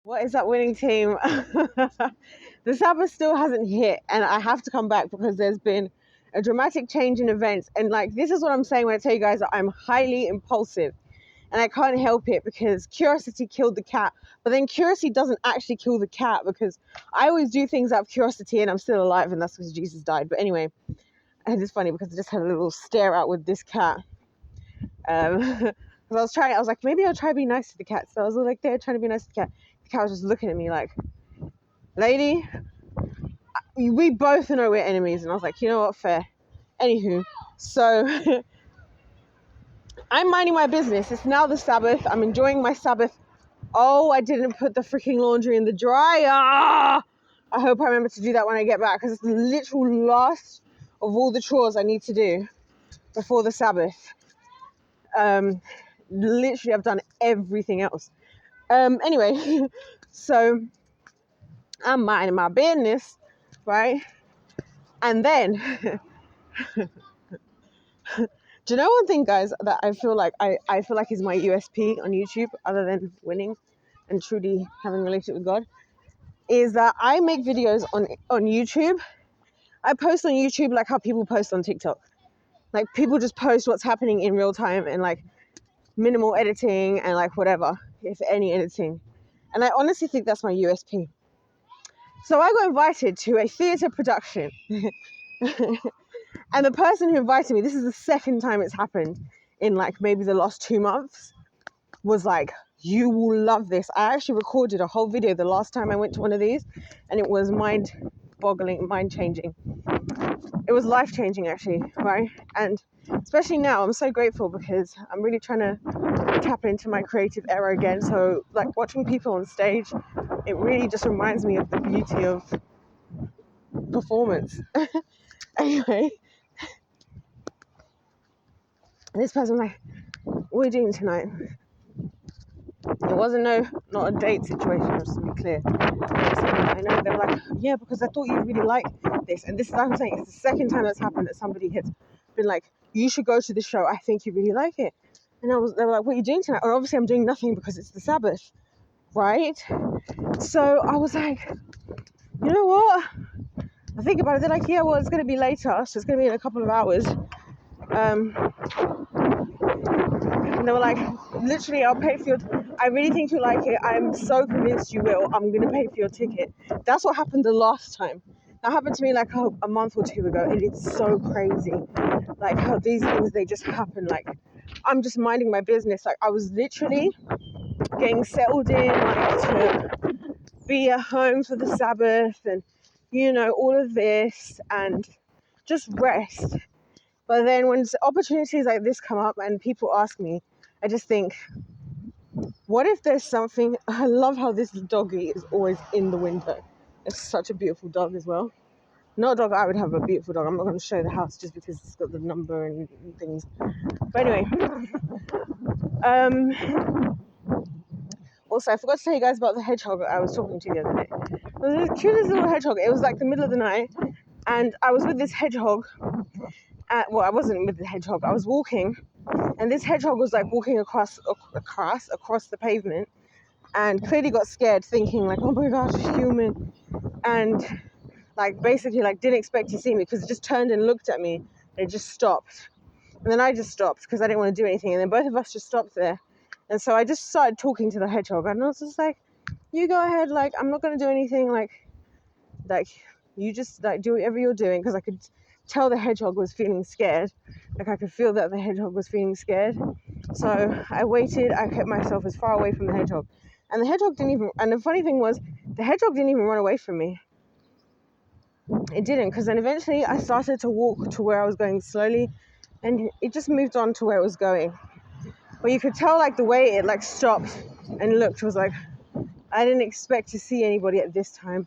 What is that winning team? The Sabbath still hasn't hit, and I have to come back because there's been a dramatic change in events. And like, this is what I'm saying when I tell you guys that I'm highly impulsive, and I can't help it because curiosity killed the cat. But then curiosity doesn't actually kill the cat, because I always do things out of curiosity and I'm still alive, and that's because Jesus died. But anyway, and it's funny because I just had a little stare out with this cat. Because I was like, maybe I'll try to be nice to the cat. So I was like there trying to be nice to the cat. The cat was just looking at me like, lady, we both know we're enemies. And I was like, you know what, fair. Anywho, so I'm minding my business. It's now the Sabbath. I'm enjoying my Sabbath. Oh, I didn't put the freaking laundry in the dryer. I hope I remember to do that when I get back, because it's the literal last of all the chores I need to do before the Sabbath. Literally, I've done everything else. Anyway, so I'm minding my business, right? And then, do you know one thing, guys, that I feel like is my USP on YouTube, other than winning and truly having a relationship with God, is that I make videos on YouTube. I post on YouTube like how people post on TikTok. Like, people just post what's happening in real time and like minimal editing and like whatever, if any editing. And I honestly think that's my USP. So I got invited to a theatre production. And the person who invited me, this is the second time it's happened in like maybe the last 2 months, was like, you will love this. I actually recorded a whole video the last time I went to one of these, and it was mind-boggling, mind-changing. It was life-changing, actually, right? And especially now, I'm so grateful because I'm really trying to tap into my creative era again. So like, watching people on stage, it really just reminds me of the beauty of performance. Anyway, this person was like, what are you doing tonight? It wasn't not a date situation, just to be clear. I know they were like, yeah, because I thought you'd really like this. And this is what I'm saying, it's the second time that's happened that somebody has been like, you should go to the show, I think you really like it. And they were like, what are you doing tonight? And obviously I'm doing nothing because it's the Sabbath, right? So I was like, you know what? I think about it. They're like, yeah, well, it's going to be later, so it's going to be in a couple of hours. And they were like, literally, I'll pay for I really think you like it. I'm so convinced you will. I'm going to pay for your ticket. That's what happened the last time. That happened to me like a month or two ago, and it's so crazy. Like, how these things, they just happen. Like, I'm just minding my business. Like, I was literally getting settled in, like, to be at home for the Sabbath and, you know, all of this, and just rest. But then when opportunities like this come up and people ask me, I just think, what if there's something? I love how this doggy is always in the window. It's such a beautiful dog as well. Not a dog I would have, a beautiful dog. I'm not going to show the house just because it's got the number and things. But anyway, also I forgot to tell you guys about the hedgehog I was talking to the other day. It was the cutest little hedgehog. It was like the middle of the night, and I was with this hedgehog. Well, I wasn't with the hedgehog. I was walking, and this hedgehog was like walking across the pavement, and clearly got scared, thinking like, oh my gosh, a human, and like basically like didn't expect to see me, because it just turned and looked at me, and it just stopped. And then I just stopped because I didn't want to do anything, and then both of us just stopped there. And so I just started talking to the hedgehog, and I was just like, you go ahead, like, I'm not going to do anything, like you just like do whatever you're doing, because I could tell the hedgehog was feeling scared. Like, I could feel that the hedgehog was feeling scared. So I waited. I kept myself as far away from the hedgehog, and the hedgehog didn't even. And the funny thing was, the hedgehog didn't even run away from me. It didn't, because then eventually I started to walk to where I was going slowly, and it just moved on to where it was going. But you could tell, like, the way it like stopped and looked was like, I didn't expect to see anybody at this time.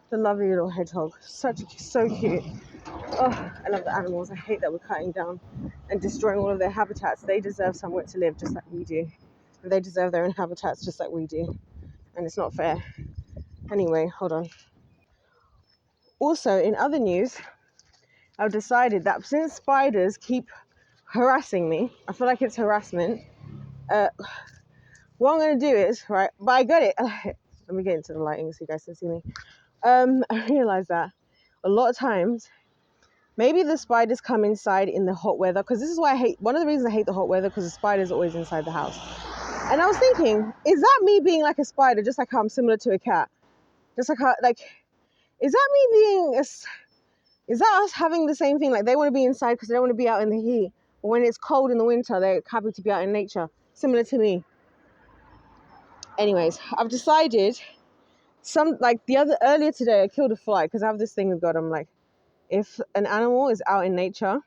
The lovely little hedgehog, so cute. Oh, I love the animals. I hate that we're cutting down and destroying all of their habitats. They deserve somewhere to live just like we do. And they deserve their own habitats just like we do. And it's not fair. Anyway, hold on. Also, in other news, I've decided that since spiders keep harassing me, I feel like it's harassment. What I'm going to do is, right, but I got it. Let me get into the lighting so you guys can see me. I realized that a lot of times, maybe the spiders come inside in the hot weather, because this is why one of the reasons I hate the hot weather, because the spider's always inside the house. And I was thinking, is that me being like a spider, just like how I'm similar to a cat? Just like how, like, is that me being, is that us having the same thing? Like, they want to be inside because they don't want to be out in the heat. But when it's cold in the winter, they're happy to be out in nature. Similar to me. Anyways, I've decided, earlier today, I killed a fly, because I have this thing with God. I'm like, if an animal is out in nature,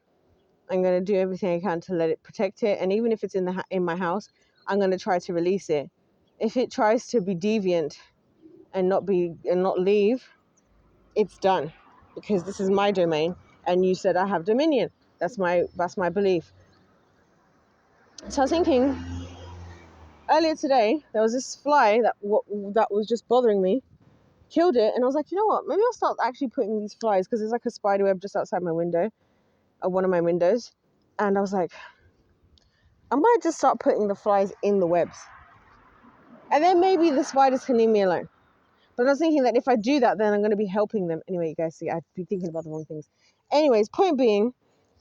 I'm going to do everything I can to let it protect it. And even if it's in my house, I'm going to try to release it. If it tries to be deviant and not leave, it's done, because this is my domain. And you said I have dominion. That's my belief. So I was thinking, earlier today, there was this fly that was just bothering me. Killed it, and I was like, you know what? Maybe I'll start actually putting these flies, because there's like a spider web just outside my window, one of my windows. And I was like, I might just start putting the flies in the webs. And then maybe the spiders can leave me alone. But I was thinking that if I do that, then I'm going to be helping them. Anyway, you guys see, I'd be thinking about the wrong things. Anyways, point being,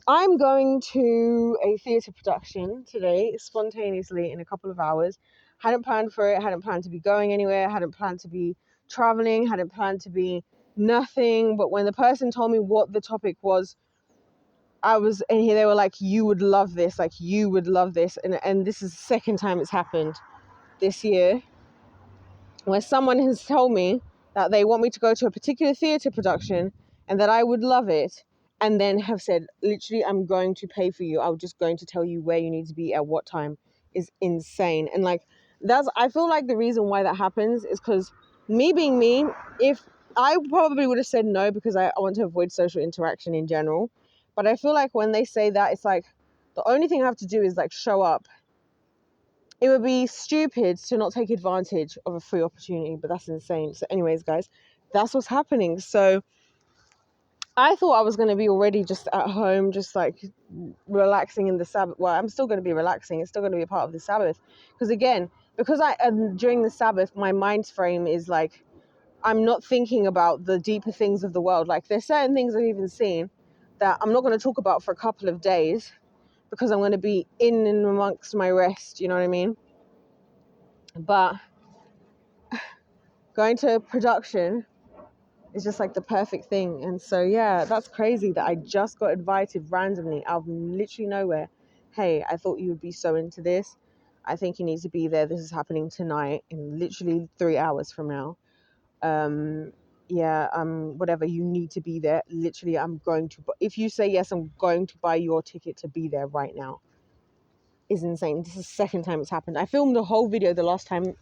I'm going to a theatre production today, spontaneously, in a couple of hours. Hadn't planned for it, hadn't planned to be going anywhere, hadn't planned to be traveling, hadn't planned to be nothing. But when the person told me what the topic was, they were like, you would love this, like, you would love this. And this is the second time it's happened this year, where someone has told me that they want me to go to a particular theatre production and that I would love it, and then have said, literally, I'm going to pay for you. I'm just going to tell you where you need to be at what time, is insane. And like, I feel like the reason why that happens is because me being me, if I probably would have said no, because I want to avoid social interaction in general. But I feel like when they say that, it's like the only thing I have to do is like show up. It would be stupid to not take advantage of a free opportunity, but that's insane. So anyways, guys, that's what's happening. So I thought I was going to be already just at home, just like relaxing in the Sabbath. Well, I'm still going to be relaxing. It's still going to be a part of the Sabbath. Because again, during the Sabbath, my mind frame is like, I'm not thinking about the deeper things of the world. Like, there's certain things I've even seen that I'm not going to talk about for a couple of days, because I'm going to be in and amongst my rest. You know what I mean? But going to production is just like the perfect thing. And so, yeah, that's crazy that I just got invited randomly out of literally nowhere. Hey, I thought you would be so into this. I think you need to be there. This is happening tonight, in literally 3 hours from now. Whatever, you need to be there. Literally, if you say yes, I'm going to buy your ticket to be there right now. Is insane. This is the second time it's happened. I filmed the whole video the last time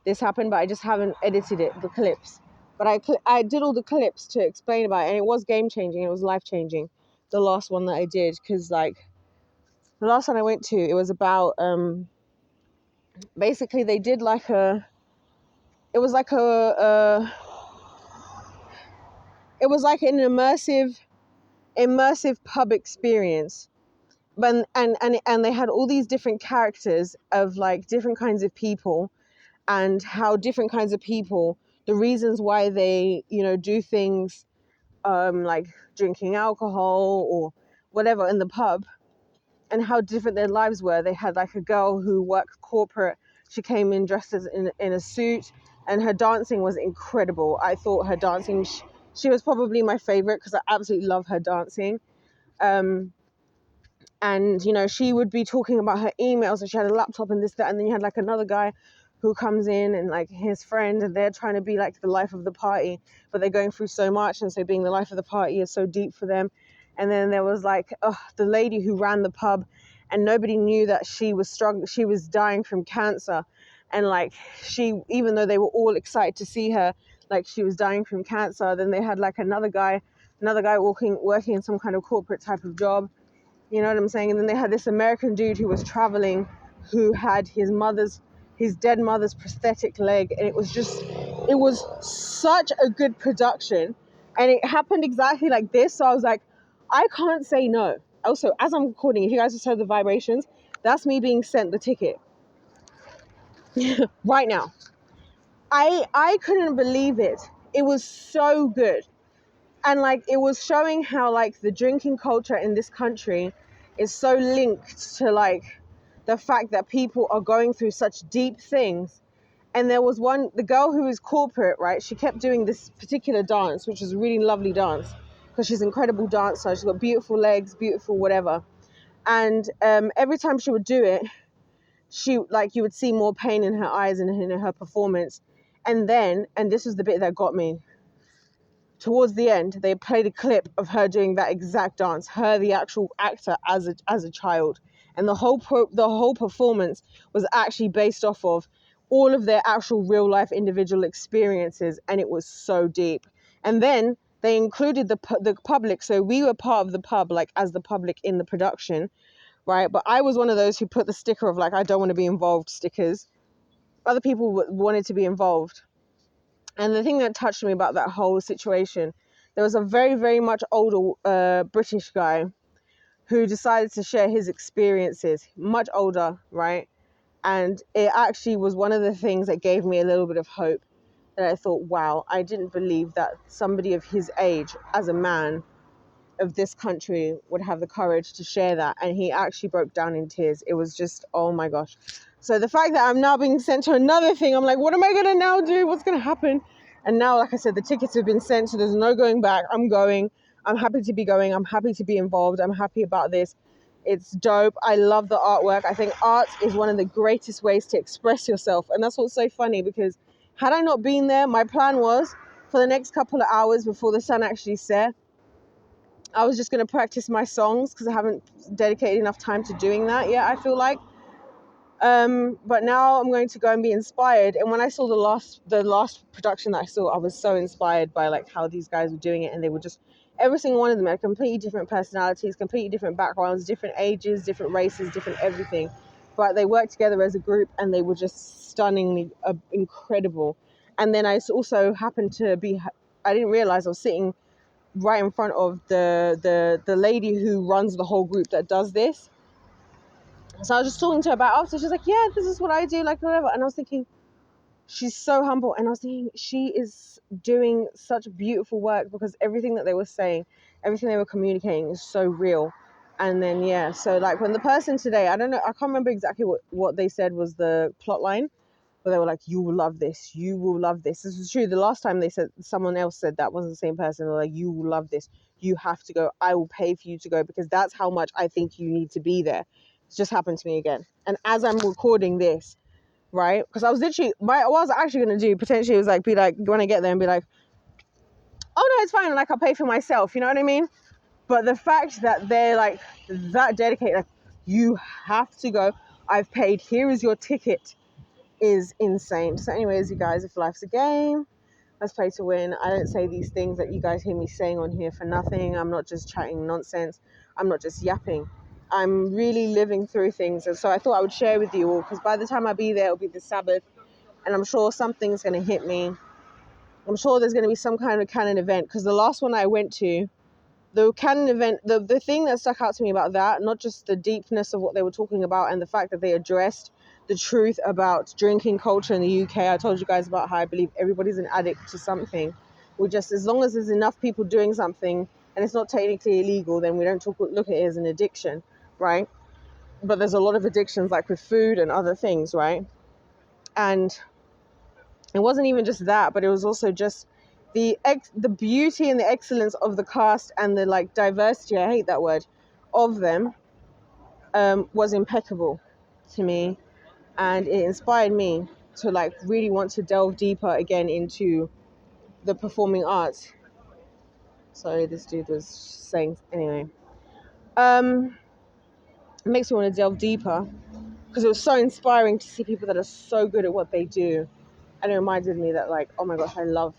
this happened, but I just haven't edited the clips. But I did all the clips to explain about it, and it was game changing. It was life changing. The last one that I did, because like the last one I went to, it was about basically they did like a it was like a it was like an immersive pub experience. And they had all these different characters of like different kinds of people, and how different kinds of people, the reasons why they, do things, like drinking alcohol or whatever in the pub, and how different their lives were. They had like a girl who worked corporate. She came in dressed in a suit, and her dancing was incredible. I thought her dancing, she was probably my favorite, because I absolutely love her dancing. And she would be talking about her emails, and she had a laptop and this, that, and then you had like another guy who comes in, and like his friend, and they're trying to be like the life of the party, but they're going through so much, and so being the life of the party is so deep for them. And then there was like the lady who ran the pub, and nobody knew that she was dying from cancer. And like, even though they were all excited to see her, like, she was dying from cancer. Then they had like another guy working in some kind of corporate type of job. You know what I'm saying? And then they had this American dude who was traveling, who had his dead mother's prosthetic leg. And it was such a good production. And it happened exactly like this. So I was like, I can't say no. Also, as I'm recording, if you guys just heard the vibrations, that's me being sent the ticket right now. I couldn't believe it. It was so good. And like it was showing how like the drinking culture in this country is so linked to like the fact that people are going through such deep things. And there was the girl who was corporate, right? She kept doing this particular dance, which is a really lovely dance because she's an incredible dancer. She's got beautiful legs, beautiful whatever. And every time she would do it, she like you would see more pain in her eyes and in her performance. And then, and this was the bit that got me, towards the end, they played a clip of her doing that exact dance, her, the actual actor, as a child, and the whole performance was actually based off of all of their actual real life individual experiences, and it was so deep. And then they included the public, so we were part of the pub, like as the public in the production, right? But I was one of those who put the sticker of like I don't want to be involved stickers. Other people wanted to be involved. And the thing that touched me about that whole situation, there was a very, very much older British guy who decided to share his experiences, much older, right? And it actually was one of the things that gave me a little bit of hope, that I thought, wow, I didn't believe that somebody of his age, as a man of this country, would have the courage to share that. And he actually broke down in tears. It was just, oh my gosh. So the fact that I'm now being sent to another thing, I'm like, what am I going to now do? What's going to happen? And now, like I said, the tickets have been sent, so there's no going back. I'm going. I'm happy to be going. I'm happy to be involved. I'm happy about this. It's dope. I love the artwork. I think art is one of the greatest ways to express yourself. And that's what's so funny, because had I not been there, my plan was for the next couple of hours before the sun actually set, I was just going to practice my songs because I haven't dedicated enough time to doing that yet, I feel like. But now I'm going to go and be inspired. And when I saw the last production that I saw, I was so inspired by like how these guys were doing it. And they were just, every single one of them had completely different personalities, completely different backgrounds, different ages, different races, different everything. But they worked together as a group and they were just stunningly incredible. And then I also happened to be, I didn't realize I was sitting right in front of the lady who runs the whole group that does this. So I was just talking to her about it after. She's like, yeah, this is what I do, like whatever. And I was thinking, she's so humble. And I was thinking, she is doing such beautiful work, because everything that they were saying, everything they were communicating is so real. And then, yeah, so like when the person today, I don't know, I can't remember exactly what they said was the plot line, but they were like, you will love this. You will love this. This was true. The last time they said, someone else said that wasn't the same person. They're like, you will love this. You have to go. I will pay for you to go, because that's how much I think you need to be there. It's just happened to me again. And as I'm recording this, right? Because I was literally, what I was actually going to do potentially was like, be like, when I get there and be like, oh no, it's fine. Like I'll pay for myself. You know what I mean? But the fact that they're like that dedicated, like, you have to go. I've paid. Here is your ticket. Is insane. So anyways, you guys, if life's a game, let's play to win. I don't say these things that you guys hear me saying on here for nothing. I'm not just chatting nonsense. I'm not just yapping. I'm really living through things. And so I thought I would share with you all, because by the time I be there, it'll be the Sabbath, and I'm sure something's going to hit me. I'm sure there's going to be some kind of canon event, because the last one I went to, the canon event, the thing that stuck out to me about that, not just the deepness of what they were talking about and the fact that they addressed the truth about drinking culture in the UK. I told you guys about how I believe everybody's an addict to something. We just, as long as there's enough people doing something and it's not technically illegal, then we don't look at it as an addiction, right? But there's a lot of addictions, like with food and other things, right? And it wasn't even just that, but it was also just the beauty and the excellence of the cast, and the like diversity, I hate that word, of them, was impeccable to me. And it inspired me to like really want to delve deeper again into the performing arts. Sorry, this dude was saying, anyway. It makes me want to delve deeper, because it was so inspiring to see people that are so good at what they do. And it reminded me that, like, oh my gosh, I love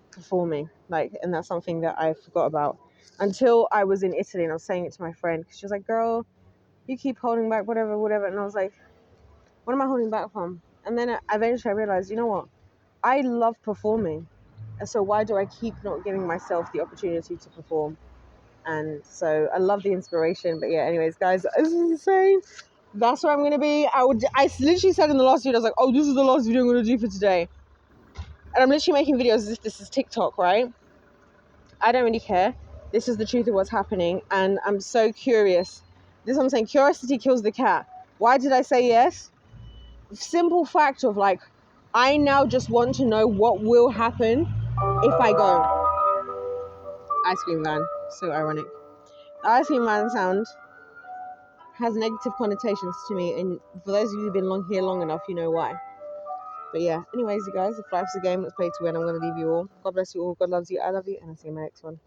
performing, like, and that's something that I forgot about until I was in Italy. And I was saying it to my friend, because she was like, girl, you keep holding back whatever. And I was like, what am I holding back from? And then eventually I realized, you know what, I love performing, and so why do I keep not giving myself the opportunity to perform? And so I love the inspiration. But yeah, anyways, guys, this is insane. That's where I'm gonna be. I literally said in the last video, I was like, oh, this is the last video I'm gonna do for today. And I'm literally making videos as if this is TikTok, right? I don't really care. This is the truth of what's happening, and I'm so curious. This is what I'm saying. Curiosity kills the cat. Why did I say yes? Simple fact of like, I now just want to know what will happen if I go. Ice cream van. So ironic. The ice cream van sound has negative connotations to me, and for those of you who've been here long enough, you know why. But yeah, anyways, you guys, if life's a game, let's play to win. I'm going to leave you all. God bless you all. God loves you. I love you. And I'll see you in my next one.